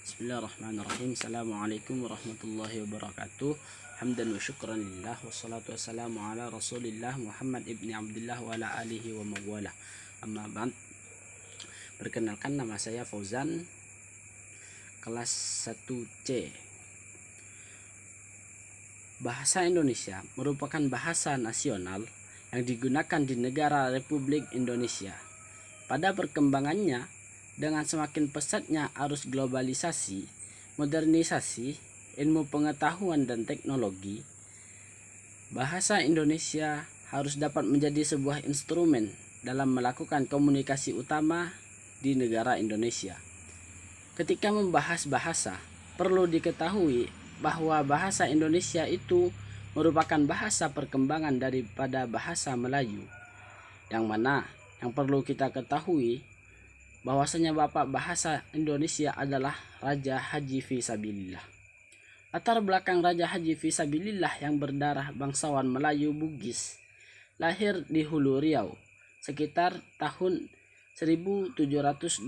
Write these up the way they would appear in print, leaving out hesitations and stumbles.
Bismillahirrahmanirrahim. Assalamualaikum warahmatullahi wabarakatuh. Hamdan wa syukran lillah. Wassalatu wassalamu ala rasulillah Muhammad ibni Abdullah wa ala alihi wa mawala. Amma ba'd. Perkenalkan, nama saya Fauzan, kelas 1C. Bahasa Indonesia merupakan bahasa nasional yang digunakan di negara Republik Indonesia. Pada perkembangannya, dengan semakin pesatnya arus globalisasi, modernisasi, ilmu pengetahuan dan teknologi, bahasa Indonesia harus dapat menjadi sebuah instrumen dalam melakukan komunikasi utama di negara Indonesia. Ketika membahas bahasa, perlu diketahui bahwa bahasa Indonesia itu merupakan bahasa perkembangan daripada bahasa Melayu, yang perlu kita ketahui bahwasanya bapak bahasa Indonesia adalah Raja Haji Fisabilillah. Latar belakang Raja Haji Fisabilillah yang berdarah bangsawan Melayu Bugis, lahir di Hulu Riau sekitar tahun 1727.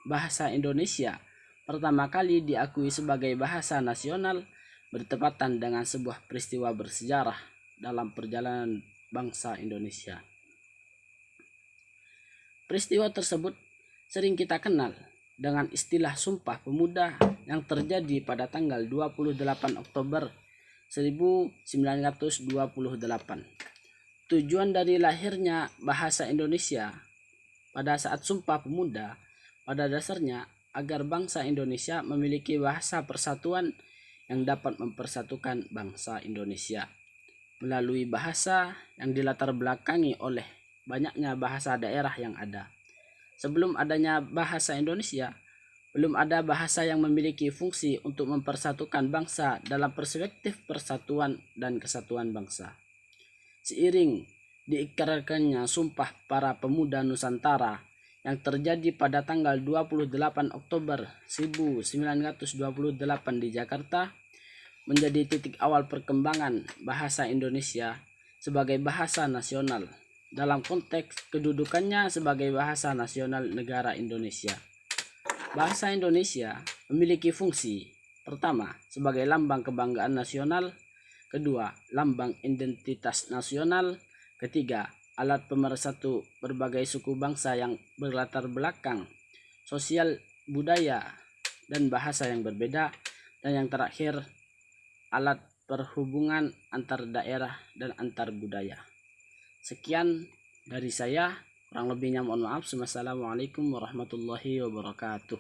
Bahasa Indonesia pertama kali diakui sebagai bahasa nasional bertepatan dengan sebuah peristiwa bersejarah dalam perjalanan bangsa Indonesia. Peristiwa tersebut sering kita kenal dengan istilah Sumpah Pemuda yang terjadi pada tanggal 28 Oktober 1928. Tujuan dari lahirnya bahasa Indonesia pada saat Sumpah Pemuda pada dasarnya agar bangsa Indonesia memiliki bahasa persatuan yang dapat mempersatukan bangsa Indonesia melalui bahasa yang dilatar belakangi oleh banyaknya bahasa daerah yang ada. Sebelum adanya bahasa Indonesia, belum ada bahasa yang memiliki fungsi untuk mempersatukan bangsa dalam perspektif persatuan dan kesatuan bangsa. Seiring diikrarkannya Sumpah para Pemuda Nusantara yang terjadi pada tanggal 28 Oktober 1928 di Jakarta, menjadi titik awal perkembangan bahasa Indonesia sebagai bahasa nasional dalam konteks kedudukannya sebagai bahasa nasional negara Indonesia. Bahasa Indonesia memiliki fungsi: pertama, sebagai lambang kebanggaan nasional; kedua, lambang identitas nasional; ketiga, alat pemersatu berbagai suku bangsa yang berlatar belakang sosial, budaya, dan bahasa yang berbeda; dan yang terakhir, alat perhubungan antar daerah dan antar budaya. Sekian dari saya, kurang lebihnya mohon maaf. Wassalamualaikum warahmatullahi wabarakatuh.